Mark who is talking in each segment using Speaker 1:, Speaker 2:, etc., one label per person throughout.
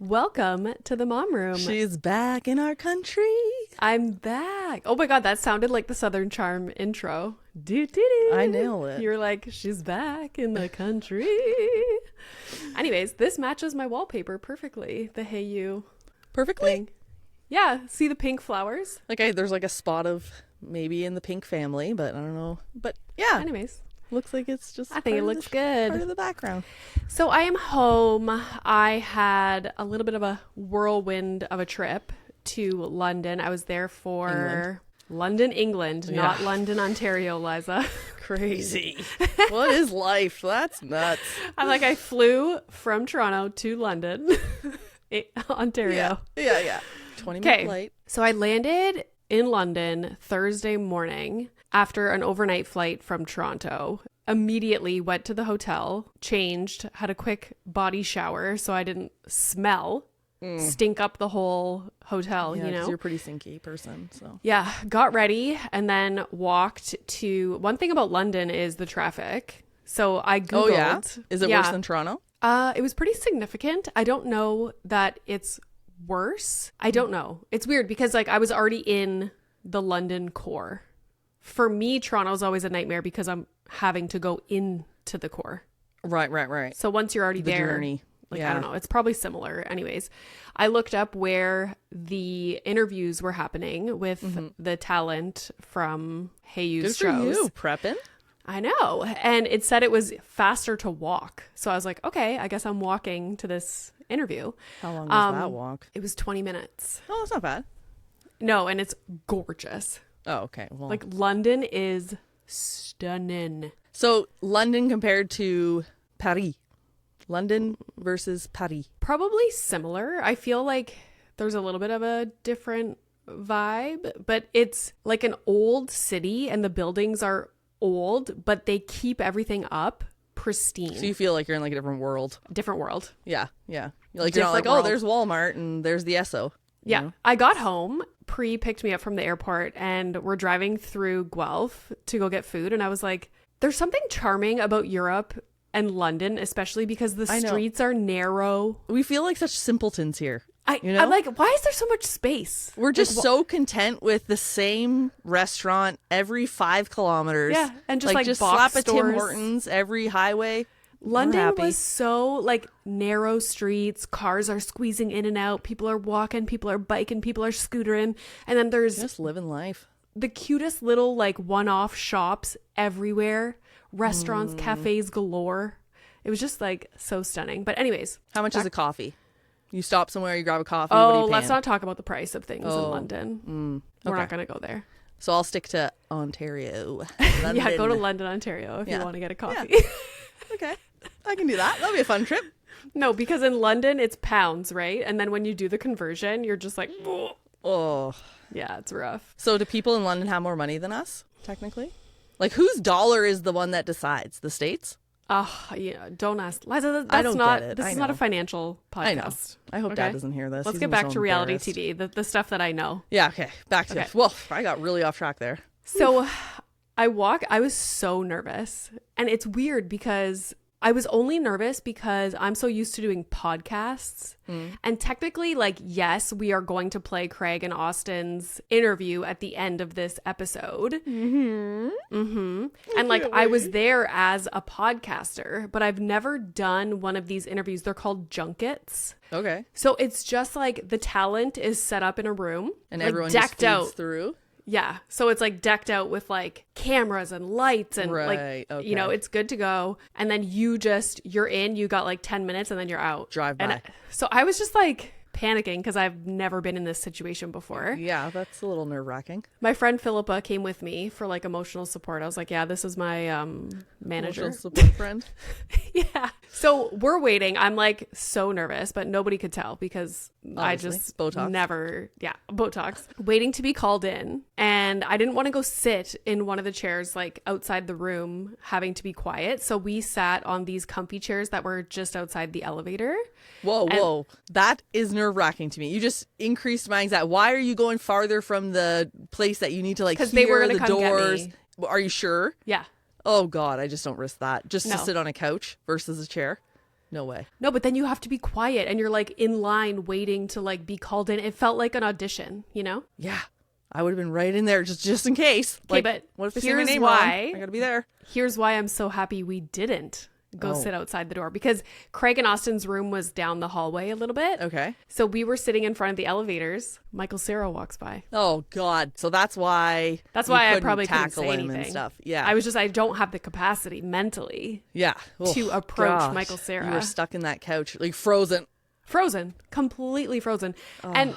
Speaker 1: Welcome to the Mom Room.
Speaker 2: She's back in our country.
Speaker 1: I'm back. Oh my God, that sounded like the Southern Charm intro.
Speaker 2: I nailed it.
Speaker 1: You're like, she's back in the country. Anyways, this matches my wallpaper perfectly. The HAYU
Speaker 2: Perfectly?
Speaker 1: thing. Yeah, see the pink flowers?
Speaker 2: There's like a spot of maybe in the pink family, but I don't know. But yeah.
Speaker 1: Anyways.
Speaker 2: Looks like it's just
Speaker 1: I think it looks good.
Speaker 2: Part of the background.
Speaker 1: So I am home. I had a little bit of a whirlwind of a trip to London. I was there for London, England, not London, Ontario, Liza.
Speaker 2: Crazy. What is life? That's nuts.
Speaker 1: I flew from Toronto to London, Ontario.
Speaker 2: Yeah. 20-minute flight.
Speaker 1: So I landed in London Thursday morning after an overnight flight from Toronto. Immediately went to the hotel, changed, had a quick body shower so I didn't stink up the whole hotel,
Speaker 2: Yeah,
Speaker 1: you know?
Speaker 2: 'cause you're a pretty stinky person, so.
Speaker 1: Yeah, got ready and then walked to... One thing about London is the traffic. So I Googled...
Speaker 2: Oh, yeah? Is it worse than Toronto?
Speaker 1: It was pretty significant. I don't know that it's worse. I don't know. It's weird because I was already in the London core. For me, Toronto's always a nightmare because I'm having to go into the core.
Speaker 2: Right.
Speaker 1: So once you're already there,
Speaker 2: journey.
Speaker 1: I don't know. It's probably similar. Anyways, I looked up where the interviews were happening with the talent from HAYU's shows.
Speaker 2: Good for you, prepping.
Speaker 1: I know. And it said it was faster to walk. So I was like, okay, I guess I'm walking to this interview.
Speaker 2: How long was that walk?
Speaker 1: It was 20 minutes.
Speaker 2: Oh, that's not bad.
Speaker 1: No, and it's gorgeous.
Speaker 2: Oh, okay. Well,
Speaker 1: London is stunning.
Speaker 2: So London compared to Paris. London versus Paris.
Speaker 1: Probably similar. I feel like there's a little bit of a different vibe, but it's like an old city and the buildings are old, but they keep everything up pristine.
Speaker 2: So you feel like you're in like a different world.
Speaker 1: Different world.
Speaker 2: Yeah. You're not like,
Speaker 1: world.
Speaker 2: there's Walmart and there's the Esso.
Speaker 1: Yeah.
Speaker 2: know?
Speaker 1: I got home. Pre picked me up from the airport and we're driving through Guelph to go get food. And I was like, there's something charming about Europe and London, especially because the streets are narrow.
Speaker 2: We feel like such simpletons here.
Speaker 1: I'm like, why is there so much space?
Speaker 2: We're just so content with the same restaurant every 5 kilometers.
Speaker 1: Yeah, and just
Speaker 2: just
Speaker 1: box
Speaker 2: slap a Tim
Speaker 1: stores.
Speaker 2: Hortons every highway.
Speaker 1: London was so narrow streets. Cars are squeezing in and out. People are walking. People are biking. People are scootering. And then there's
Speaker 2: just living life.
Speaker 1: The cutest little one-off shops everywhere. Restaurants, cafes galore. It was just so stunning. But anyways.
Speaker 2: How much is a coffee? You stop somewhere, you grab a coffee.
Speaker 1: Oh,
Speaker 2: what are you
Speaker 1: let's
Speaker 2: paying?
Speaker 1: not talk about the price of things in London. We're not going to go there.
Speaker 2: So I'll stick to Ontario.
Speaker 1: Yeah, go to London, Ontario if you want to get a coffee.
Speaker 2: Yeah. Okay. I can do that. That'll be a fun trip.
Speaker 1: No, because in London, it's pounds, right? And then when you do the conversion, you're just like,
Speaker 2: oh.
Speaker 1: Yeah, it's rough.
Speaker 2: So do people in London have more money than us, technically? Whose dollar is the one that decides? The States?
Speaker 1: Yeah, don't ask. Liza,
Speaker 2: I don't get it.
Speaker 1: This is not a financial podcast.
Speaker 2: I know. I hope Dad doesn't hear this.
Speaker 1: Let's
Speaker 2: He's
Speaker 1: get
Speaker 2: gonna
Speaker 1: back
Speaker 2: be
Speaker 1: to
Speaker 2: so
Speaker 1: reality
Speaker 2: embarrassed.
Speaker 1: TV, the stuff that I know.
Speaker 2: Yeah, okay. Back to it. Well, I got really off track there.
Speaker 1: So I was so nervous. And it's weird because I was only nervous because I'm so used to doing podcasts. And technically, yes, we are going to play Craig and Austin's interview at the end of this episode. And I was there as a podcaster, but I've never done one of these interviews. They're called junkets.
Speaker 2: Okay.
Speaker 1: So it's just the talent is set up in a room.
Speaker 2: And everyone
Speaker 1: decked
Speaker 2: just
Speaker 1: out
Speaker 2: feeds through?
Speaker 1: Yeah. So it's decked out with cameras and lights and
Speaker 2: okay.
Speaker 1: It's good to go. And then you're in, you got 10 minutes and then you're out.
Speaker 2: Drive by.
Speaker 1: So I was just panicking because I've never been in this situation before.
Speaker 2: Yeah, that's a little nerve-wracking.
Speaker 1: My friend Philippa came with me for emotional support. I was like, yeah, this is my manager.
Speaker 2: Emotional support friend.
Speaker 1: Yeah. So we're waiting. I'm so nervous, but nobody could tell because
Speaker 2: obviously.
Speaker 1: I just
Speaker 2: Botox.
Speaker 1: Botox. Waiting to be called in. And I didn't want to go sit in one of the chairs outside the room having to be quiet. So we sat on these comfy chairs that were just outside the elevator.
Speaker 2: Whoa. That is nerve-wracking to me. You just increased my anxiety. Why are you going farther from the place that you need to
Speaker 1: Because
Speaker 2: hear
Speaker 1: they were going
Speaker 2: the
Speaker 1: to come
Speaker 2: doors?
Speaker 1: get me.
Speaker 2: Are you sure?
Speaker 1: Yeah.
Speaker 2: Oh, God, I just don't risk that. Just
Speaker 1: No.
Speaker 2: to sit on a couch versus a chair? No way.
Speaker 1: No, but then you have to be quiet and you're like in line waiting to like be called in. It felt like an audition, you know?
Speaker 2: Yeah. I would have been right in there just in case.
Speaker 1: Okay,
Speaker 2: Like,
Speaker 1: but
Speaker 2: what if they say my name wrong? I gotta be there.
Speaker 1: Here's why I'm so happy we didn't go sit outside the door, because Craig and Austin's room was down the hallway a little bit.
Speaker 2: Okay.
Speaker 1: So we were sitting in front of the elevators. Michael Cera walks by.
Speaker 2: Oh God. So that's why.
Speaker 1: I probably couldn't
Speaker 2: tackle
Speaker 1: say
Speaker 2: him
Speaker 1: anything
Speaker 2: and stuff. Yeah.
Speaker 1: I don't have the capacity mentally.
Speaker 2: Yeah.
Speaker 1: To approach Michael Cera.
Speaker 2: You were stuck in that couch, like frozen.
Speaker 1: Frozen. Completely frozen. And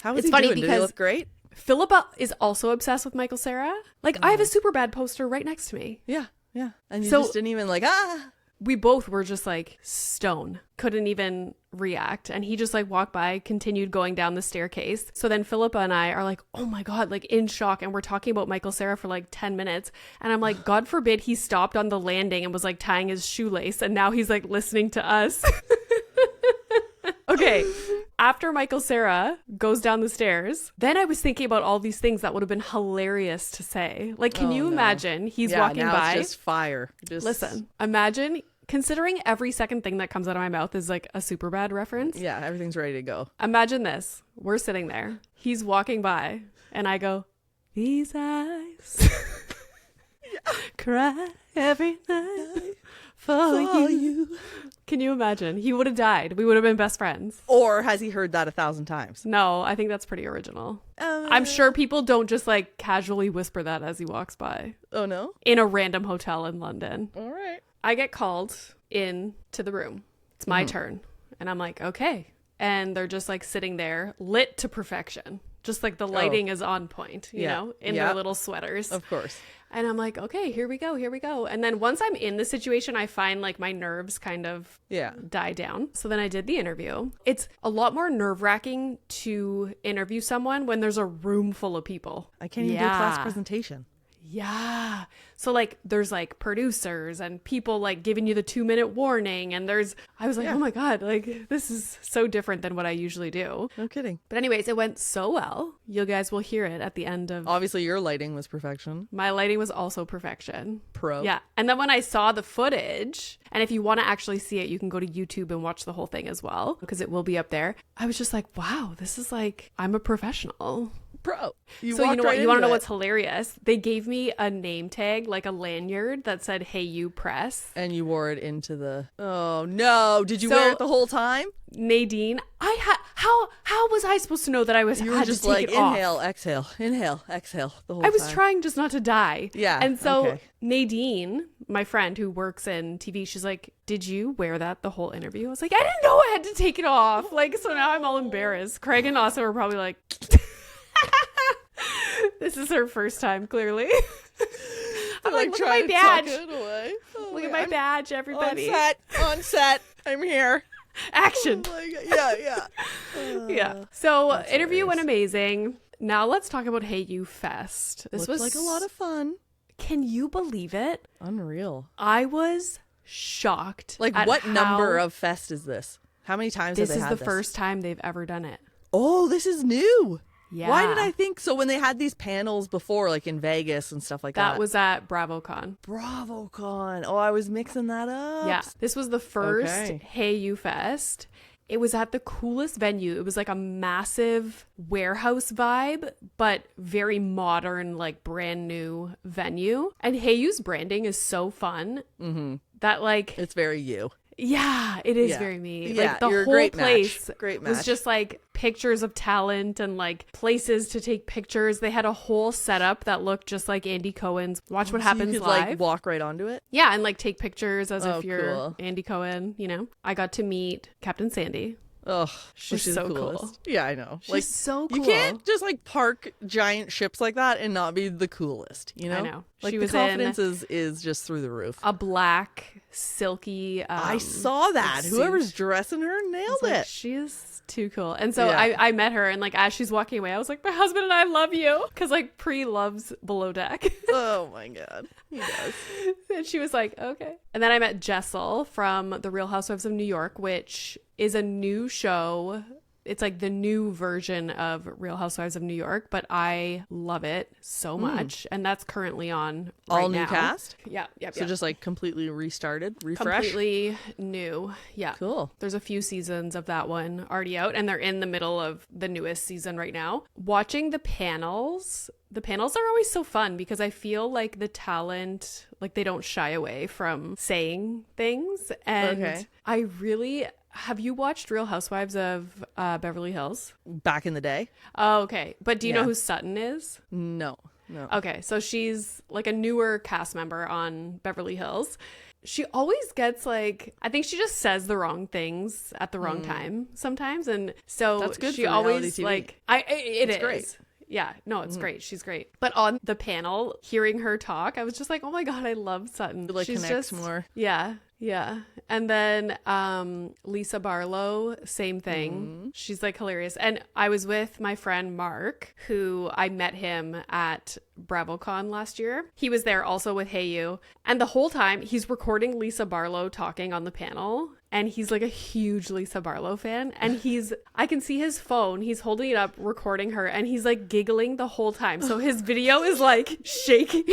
Speaker 2: how was
Speaker 1: it's
Speaker 2: he
Speaker 1: funny
Speaker 2: doing? Did he
Speaker 1: because
Speaker 2: look great?
Speaker 1: Philippa is also obsessed with Michael Cera. Like, I have a Superbad poster right next to me.
Speaker 2: Yeah. Yeah. And you just didn't even like,
Speaker 1: We both were just like stone, couldn't even react. And he just like walked by, continued going down the staircase. So then Philippa and I are like, oh my God, like in shock. And we're talking about Michael Cera for like 10 minutes. And I'm like, God forbid he stopped on the landing and was like tying his shoelace. And now he's like listening to us. Okay. After Michael Cera goes down the stairs, then I was thinking about all these things that would have been hilarious to say. Like, can you imagine he's walking by?
Speaker 2: It's just fire.
Speaker 1: Listen, imagine, considering every second thing that comes out of my mouth is like a Superbad reference.
Speaker 2: Yeah, everything's ready to go.
Speaker 1: Imagine this. We're sitting there. He's walking by and I go, these eyes cry every night for you. Can you imagine? He would have died. We would have been best friends.
Speaker 2: Or has he heard that 1,000 times?
Speaker 1: No, I think that's pretty original. I'm sure people don't just like casually whisper that as he walks by.
Speaker 2: Oh, no?
Speaker 1: In a random hotel in London.
Speaker 2: All right.
Speaker 1: I get called in to the room. It's my turn. And I'm like, okay. And they're just like sitting there lit to perfection. Just like the lighting is on point, you know, in their little sweaters.
Speaker 2: Of course.
Speaker 1: And I'm like, okay, here we go. And then once I'm in the situation, I find like my nerves kind of die down. So then I did the interview. It's a lot more nerve-wracking to interview someone when there's a room full of people.
Speaker 2: I can't even do a class presentation.
Speaker 1: Yeah. So like there's like producers and people like giving you the 2-minute warning. And I was like, oh my God, like this is so different than what I usually do.
Speaker 2: No kidding.
Speaker 1: But anyways, it went so well. You guys will hear it at the end of.
Speaker 2: Obviously your lighting was perfection.
Speaker 1: My lighting was also perfection.
Speaker 2: Pro.
Speaker 1: Yeah. And then when I saw the footage, and if you want to actually see it, you can go to YouTube and watch the whole thing as well, because it will be up there. I was just like, wow, this is like, I'm a professional.
Speaker 2: Pro.
Speaker 1: So you know what? You want to know what's hilarious? They gave me a name tag, like a lanyard that said HAYU Press.
Speaker 2: And you wore it into the. Oh no! Did you wear it the whole time?
Speaker 1: Nadine, how was I supposed to know that I was?
Speaker 2: You were just like inhale, exhale, the whole time.
Speaker 1: I was trying just not to die.
Speaker 2: Yeah.
Speaker 1: And so Nadine, my friend who works in TV, she's like, "Did you wear that the whole interview?" I was like, "I didn't know I had to take it off." Like, so now I'm all embarrassed. Craig and Austin were probably like. This is her first time, clearly. I'm like, look at my badge. Look at my badge, everybody.
Speaker 2: On set. I'm here.
Speaker 1: Action.
Speaker 2: Oh
Speaker 1: Yeah. So interview went amazing. Now let's talk about HayuFest. This was
Speaker 2: like a lot of fun.
Speaker 1: Can you believe it?
Speaker 2: Unreal.
Speaker 1: I was shocked.
Speaker 2: Like, what number of fest is this? How many times have they had this?
Speaker 1: This is the first time they've ever done it.
Speaker 2: Oh, this is new.
Speaker 1: Yeah.
Speaker 2: Why did I think so when they had these panels before, like in Vegas and stuff like that?
Speaker 1: That was at BravoCon.
Speaker 2: BravoCon. Oh, I was mixing that up.
Speaker 1: Yeah. This was the first HayuFest. It was at the coolest venue. It was like a massive warehouse vibe, but very modern, like brand new venue. And HAYU's branding is so fun that like...
Speaker 2: It's very you.
Speaker 1: Yeah, it is very me.
Speaker 2: Yeah,
Speaker 1: like the
Speaker 2: you're
Speaker 1: whole
Speaker 2: a great
Speaker 1: place
Speaker 2: match.
Speaker 1: was just like pictures of talent and like places to take pictures. They had a whole setup that looked just like Andy Cohen's Watch What Happens
Speaker 2: you could,
Speaker 1: Live.
Speaker 2: Like walk right onto it.
Speaker 1: Yeah, and like take pictures as if you're
Speaker 2: cool.
Speaker 1: Andy Cohen, you know. I got to meet Captain Sandy.
Speaker 2: Oh,
Speaker 1: she's so
Speaker 2: the coolest.
Speaker 1: cool.
Speaker 2: Yeah, I know.
Speaker 1: She's so cool.
Speaker 2: You can't just like park giant ships like that and not be the coolest, you know?
Speaker 1: I know.
Speaker 2: Like
Speaker 1: she
Speaker 2: the
Speaker 1: was
Speaker 2: confidence is just through the roof.
Speaker 1: A black, silky
Speaker 2: I saw that.
Speaker 1: suit.
Speaker 2: Whoever's dressing her nailed it.
Speaker 1: Like, she is too cool. And so I met her, and like as she's walking away, I was like, my husband and I love you. Because like Pri loves Below Deck.
Speaker 2: Oh my God. He does.
Speaker 1: And she was like, okay. And then I met Jessel from The Real Housewives of New York, which is a new show It's like the new version of Real Housewives of New York, but I love it so much. And that's currently on right
Speaker 2: All
Speaker 1: now.
Speaker 2: new cast?
Speaker 1: Yeah.
Speaker 2: So just like completely restarted, refresh?
Speaker 1: Completely new. Yeah.
Speaker 2: Cool.
Speaker 1: There's a few seasons of that one already out, and they're in the middle of the newest season right now. Watching the panels are always so fun because I feel like the talent, like they don't shy away from saying things. And have you watched Real Housewives of Beverly Hills?
Speaker 2: Back in the day?
Speaker 1: Oh, okay. But do you know who Sutton is?
Speaker 2: No.
Speaker 1: Okay, so she's like a newer cast member on Beverly Hills. She always gets like, I think she just says the wrong things at the wrong time sometimes. And so
Speaker 2: That's good
Speaker 1: she
Speaker 2: for
Speaker 1: always
Speaker 2: reality TV.
Speaker 1: like, it's great. Yeah, no, it's great. She's great. But on the panel, hearing her talk, I was just like, oh my God, I love Sutton.
Speaker 2: Like
Speaker 1: She's
Speaker 2: connects
Speaker 1: just
Speaker 2: more.
Speaker 1: Yeah. And then Lisa Barlow, same thing. She's like hilarious. And I was with my friend Mark, who I met him at BravoCon last year. He was there also with HAYU. And the whole time he's recording Lisa Barlow talking on the panel. And he's like a huge Lisa Barlow fan. And I can see his phone. He's holding it up, recording her. And he's like giggling the whole time. So his video is like shaking.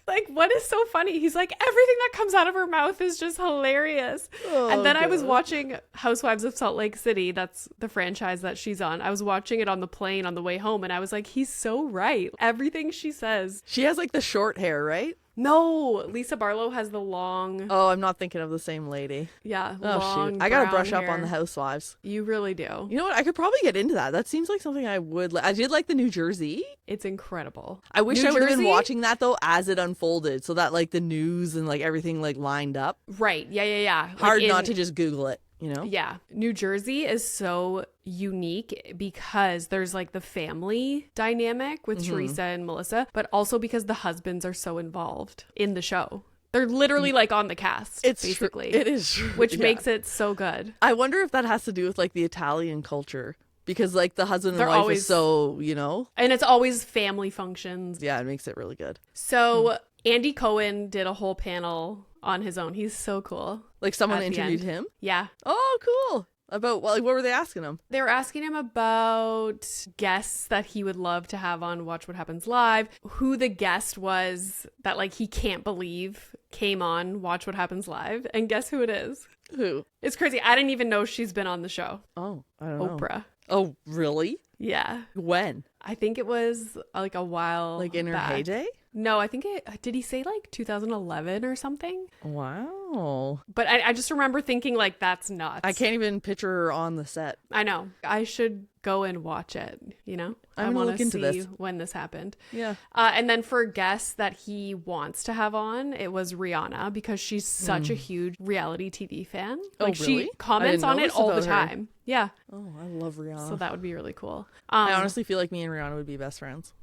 Speaker 1: Like, what is so funny? He's like, everything that comes out of her mouth is just hilarious. And then I was watching Housewives of Salt Lake City. That's the franchise that she's on. I was watching it on the plane on the way home. And I was like, he's so right. Everything she says.
Speaker 2: She has like the short hair, right?
Speaker 1: No, Lisa Barlow has the long.
Speaker 2: Oh, I'm not thinking of the same lady.
Speaker 1: Yeah.
Speaker 2: Oh,
Speaker 1: long
Speaker 2: shoot. I got to brush
Speaker 1: brown
Speaker 2: up on
Speaker 1: hair.
Speaker 2: the Housewives.
Speaker 1: You really do.
Speaker 2: You know what? I could probably get into that. That seems like something I would I did like the New Jersey.
Speaker 1: It's incredible.
Speaker 2: I wish
Speaker 1: New
Speaker 2: I would have been
Speaker 1: Jersey?
Speaker 2: watching that though as it unfolded so that like the news and like everything like lined up.
Speaker 1: Right. Yeah. Like
Speaker 2: Hard not to just Google it, you know?
Speaker 1: Yeah. New Jersey is so unique because there's like the family dynamic with Teresa and Melissa, but also because the husbands are so involved in the show. They're literally like on the cast, basically.
Speaker 2: It is true.
Speaker 1: Which makes it so good.
Speaker 2: I wonder if that has to do with like the Italian culture because like the husband and wife is so, you know?
Speaker 1: And it's always family functions.
Speaker 2: Yeah, it makes it really good.
Speaker 1: So Andy Cohen did a whole panel on his own. He's so cool.
Speaker 2: Like someone
Speaker 1: At the
Speaker 2: interviewed
Speaker 1: end.
Speaker 2: him?
Speaker 1: Yeah.
Speaker 2: Oh, cool. About what were they asking him?
Speaker 1: They were asking him about guests that he would love to have on Watch What Happens Live, who the guest was that like he can't believe came on Watch What Happens Live, and guess who it is?
Speaker 2: Who?
Speaker 1: It's crazy. I didn't even know she's been on the show.
Speaker 2: Oh, I don't know.
Speaker 1: Oprah.
Speaker 2: Oh, really?
Speaker 1: Yeah.
Speaker 2: When?
Speaker 1: I think it was like a while
Speaker 2: Like in her
Speaker 1: back.
Speaker 2: heyday?
Speaker 1: No, I think did he say like 2011 or something?
Speaker 2: Wow.
Speaker 1: But I just remember thinking like, that's nuts.
Speaker 2: I can't even picture her on the set.
Speaker 1: I know. I should go and watch it, you know?
Speaker 2: I'm
Speaker 1: I
Speaker 2: gonna
Speaker 1: want
Speaker 2: look
Speaker 1: to
Speaker 2: into
Speaker 1: see
Speaker 2: this.
Speaker 1: when this happened.
Speaker 2: Yeah.
Speaker 1: And then for guests that he wants to have on, it was Rihanna because she's such a huge reality TV fan.
Speaker 2: Oh,
Speaker 1: Like
Speaker 2: really?
Speaker 1: she comments
Speaker 2: I
Speaker 1: on
Speaker 2: didn't
Speaker 1: it all the
Speaker 2: notice about her.
Speaker 1: time. Yeah.
Speaker 2: Oh, I love Rihanna.
Speaker 1: So that would be really cool.
Speaker 2: I honestly feel like me and Rihanna would be best friends.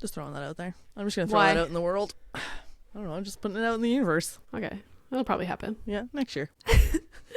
Speaker 2: Just throwing that out there. I'm just going to throw
Speaker 1: Why?
Speaker 2: that out in the world. I don't know. I'm just putting it out in the universe.
Speaker 1: Okay. That'll probably happen.
Speaker 2: Yeah, next year.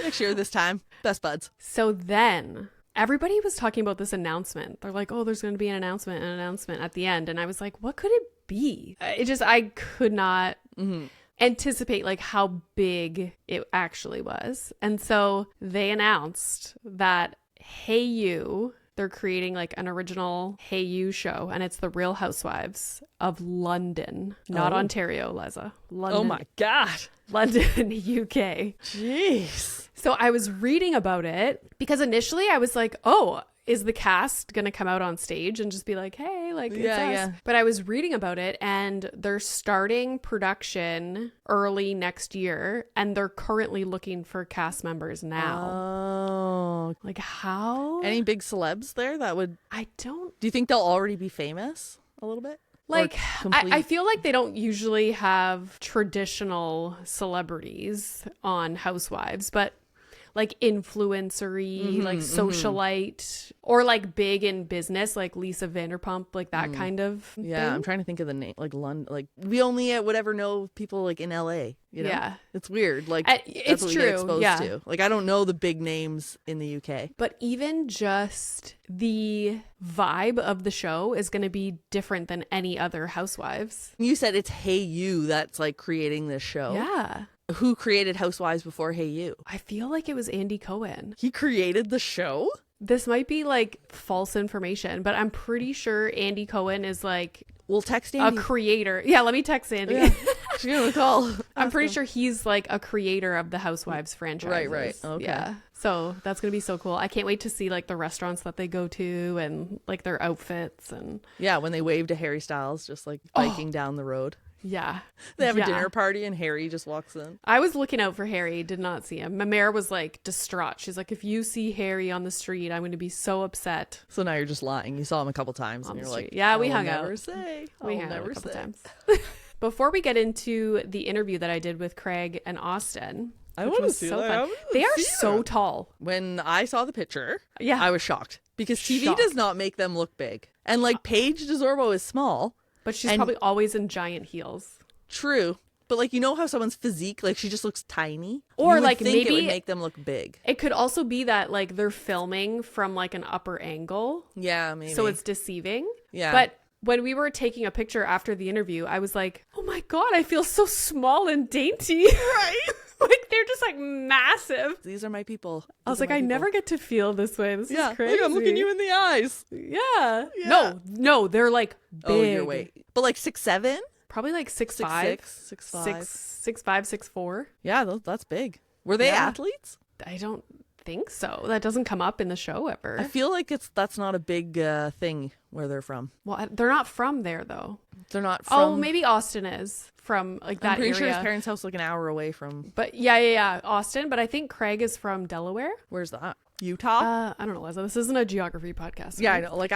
Speaker 2: Next year, this time. Best buds.
Speaker 1: So then everybody was talking about this announcement. They're like, oh, there's going to be an announcement at the end. And I was like, what could it be? I could not anticipate like how big it actually was. And so they announced that HAYU, they're creating like an original HAYU show, and it's the Real Housewives of London, not Ontario, Liza. London.
Speaker 2: Oh my God.
Speaker 1: London, UK.
Speaker 2: Jeez.
Speaker 1: So I was reading about it because initially I was like, oh, is the cast going to come out on stage and just be like, hey, like, it's us?
Speaker 2: Yeah.
Speaker 1: But I was reading about it and they're starting production early next year and they're currently looking for cast members now.
Speaker 2: Oh.
Speaker 1: Like how?
Speaker 2: Any big celebs there that would...
Speaker 1: I don't...
Speaker 2: Do you think they'll already be famous a little bit?
Speaker 1: Like,
Speaker 2: complete-
Speaker 1: I feel like they don't usually have traditional celebrities on Housewives, but like influencery, like socialite, or like big in business, like Lisa Vanderpump, like that kind of
Speaker 2: Yeah,
Speaker 1: thing.
Speaker 2: I'm trying to think of the name. Like London, like we only would ever know people like in LA. You know?
Speaker 1: Yeah.
Speaker 2: It's weird. Like
Speaker 1: It's
Speaker 2: that's what we
Speaker 1: true,
Speaker 2: get exposed
Speaker 1: yeah.
Speaker 2: to. Like I don't know the big names in the UK.
Speaker 1: But even just the vibe of the show is going to be different than any other Housewives.
Speaker 2: You said it's HAYU that's like creating this show.
Speaker 1: Yeah.
Speaker 2: Who created Housewives before HAYU?
Speaker 1: I feel like it was Andy Cohen.
Speaker 2: He created the show?
Speaker 1: this might be like false information, but I'm pretty sure Andy Cohen is like
Speaker 2: We'll text
Speaker 1: a
Speaker 2: Andy.
Speaker 1: creator. Yeah, let me text Andy.
Speaker 2: Yeah. She's gonna call.
Speaker 1: I'm pretty sure he's like a creator of the Housewives franchise.
Speaker 2: Right. Okay.
Speaker 1: Yeah. So that's gonna be so cool. I can't wait to see like the restaurants that they go to and like their outfits and
Speaker 2: Yeah, when they wave to Harry Styles, just like biking down the road.
Speaker 1: yeah.
Speaker 2: They have
Speaker 1: Yeah.
Speaker 2: a dinner party and Harry just walks in.
Speaker 1: I was looking out for Harry, did not see him. Mamere was like distraught. She's like, if you see Harry on the street, I'm going to be so upset.
Speaker 2: So now you're just lying. You saw him a couple times
Speaker 1: On
Speaker 2: and
Speaker 1: the
Speaker 2: you're like,
Speaker 1: street. Yeah, we
Speaker 2: "I'll
Speaker 1: hung
Speaker 2: never
Speaker 1: out.
Speaker 2: Say.
Speaker 1: We
Speaker 2: I'll
Speaker 1: hung out
Speaker 2: never
Speaker 1: a couple
Speaker 2: say."
Speaker 1: times. Before we get into the interview that I did with Craig and Austin,
Speaker 2: I
Speaker 1: which
Speaker 2: want to
Speaker 1: was
Speaker 2: see
Speaker 1: so
Speaker 2: that.
Speaker 1: fun.
Speaker 2: I wanna
Speaker 1: They are
Speaker 2: see
Speaker 1: so
Speaker 2: that.
Speaker 1: tall.
Speaker 2: When I saw the picture,
Speaker 1: Yeah.
Speaker 2: I was shocked because TV
Speaker 1: Shocked.
Speaker 2: does not make them look big. And like Paige DeSorbo is small.
Speaker 1: But she's
Speaker 2: And-
Speaker 1: probably always in giant heels.
Speaker 2: True. But like, you know how someone's physique, like she just looks tiny?
Speaker 1: Or,
Speaker 2: You would
Speaker 1: like,
Speaker 2: think it would
Speaker 1: maybe-
Speaker 2: make them look big.
Speaker 1: It could also be that like they're filming from like an upper angle.
Speaker 2: Yeah, maybe.
Speaker 1: So it's deceiving.
Speaker 2: Yeah.
Speaker 1: But when we were taking a picture after the interview, I was like, oh my God, I feel so small and dainty. Right. Like they're just like massive.
Speaker 2: These are my people.
Speaker 1: I was like, I never get to feel this way. This is crazy.
Speaker 2: Look, I'm looking you in the eyes.
Speaker 1: Yeah.
Speaker 2: Yeah.
Speaker 1: No, they're like big.
Speaker 2: Oh, your weight. But like 6'7"?
Speaker 1: Probably like 6'5",
Speaker 2: 6'5".
Speaker 1: 6'5", 6'4".
Speaker 2: Yeah, that's big. Were they
Speaker 1: Yeah.
Speaker 2: athletes?
Speaker 1: I don't think so. That doesn't come up in the show ever.
Speaker 2: I feel like that's not a big thing where they're from.
Speaker 1: Well, they're not from there though.
Speaker 2: They're not from.
Speaker 1: Oh, maybe Austin is from like that
Speaker 2: I'm pretty
Speaker 1: area.
Speaker 2: sure his parents' house is like an hour away from.
Speaker 1: But yeah, Austin. But I think Craig is from Delaware.
Speaker 2: Where's that? Utah?
Speaker 1: I don't know, Liza. This isn't a geography podcast.
Speaker 2: Yeah, I
Speaker 1: right?
Speaker 2: know. Like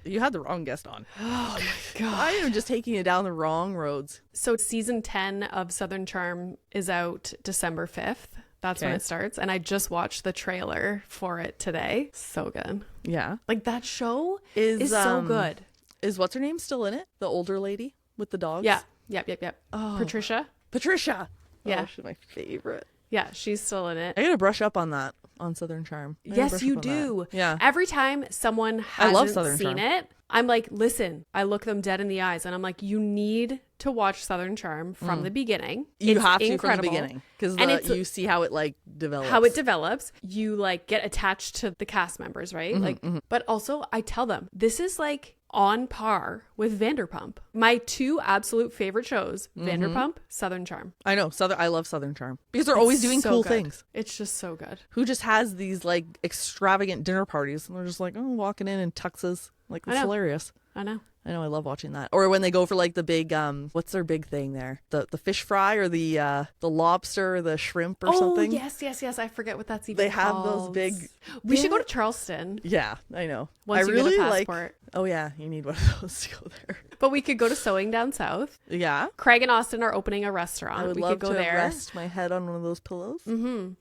Speaker 2: you had the wrong guest on.
Speaker 1: Oh my God.
Speaker 2: I am just taking it down the wrong roads.
Speaker 1: So season 10 of Southern Charm is out December 5th. That's when
Speaker 2: Okay.
Speaker 1: it starts. And I just watched the trailer for it today. So good.
Speaker 2: Yeah.
Speaker 1: Like that show
Speaker 2: Is
Speaker 1: is so good.
Speaker 2: Is what's her name still in it? The older lady with the dogs?
Speaker 1: Yeah. Yep.
Speaker 2: Oh.
Speaker 1: Patricia.
Speaker 2: Patricia.
Speaker 1: Yeah.
Speaker 2: Oh, she's my favorite.
Speaker 1: Yeah, she's still in it.
Speaker 2: I gotta brush up on that on Southern Charm. I gotta
Speaker 1: Yes,
Speaker 2: brush
Speaker 1: you
Speaker 2: up on that.
Speaker 1: do.
Speaker 2: Yeah.
Speaker 1: Every time someone
Speaker 2: I love
Speaker 1: hasn't
Speaker 2: Southern
Speaker 1: seen
Speaker 2: Charm.
Speaker 1: it, I'm like, listen, I look them dead in the eyes and I'm like, you need to watch Southern Charm from the beginning.
Speaker 2: You
Speaker 1: It's
Speaker 2: have to
Speaker 1: incredible.
Speaker 2: from the beginning because
Speaker 1: And it's-
Speaker 2: you see how it like develops.
Speaker 1: How it develops, you like get attached to the cast members, right?
Speaker 2: Mm-hmm,
Speaker 1: But also I tell them this is like on par with Vanderpump. My two absolute favorite shows,
Speaker 2: Mm-hmm.
Speaker 1: Vanderpump, Southern Charm.
Speaker 2: I know. I love Southern Charm because they're always doing
Speaker 1: so
Speaker 2: cool
Speaker 1: good.
Speaker 2: things.
Speaker 1: It's just so good.
Speaker 2: Who just has these like extravagant dinner parties and they're just like, oh, walking in tuxes. Like,
Speaker 1: I
Speaker 2: it's
Speaker 1: know.
Speaker 2: hilarious.
Speaker 1: I know.
Speaker 2: I know, I love watching that. Or when they go for like the big what's their big thing there? The fish fry or the lobster or the shrimp or something?
Speaker 1: Yes. I forget what that's even
Speaker 2: They have those
Speaker 1: called.
Speaker 2: big.
Speaker 1: We should go to Charleston.
Speaker 2: Yeah, I know.
Speaker 1: Once
Speaker 2: I
Speaker 1: you get a
Speaker 2: really
Speaker 1: passport.
Speaker 2: Oh yeah, you need one of those to go there.
Speaker 1: But we could go to Sewing Down South.
Speaker 2: Yeah.
Speaker 1: Craig and Austin are opening a restaurant.
Speaker 2: I would
Speaker 1: we
Speaker 2: love
Speaker 1: could go
Speaker 2: to
Speaker 1: there.
Speaker 2: rest my head on one of those pillows.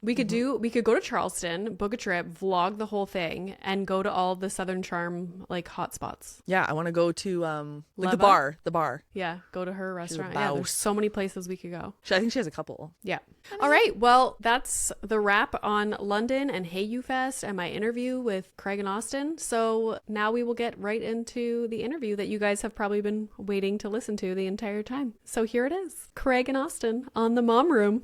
Speaker 1: We could go to Charleston, book a trip, vlog the whole thing, and go to all the Southern Charm like hot spots.
Speaker 2: Yeah, I want to go to like the
Speaker 1: Leva?
Speaker 2: bar.
Speaker 1: Yeah, go to her restaurant.
Speaker 2: a
Speaker 1: Yeah,
Speaker 2: boss.
Speaker 1: there's so many places we could go.
Speaker 2: I think she has a couple.
Speaker 1: Yeah. All right. Well, that's the wrap on London and HayuFest and my interview with Craig and Austin. So now we will get right into the interview that you guys have probably been waiting to listen to the entire time. So here it is. Craig and Austin on the Mom Room.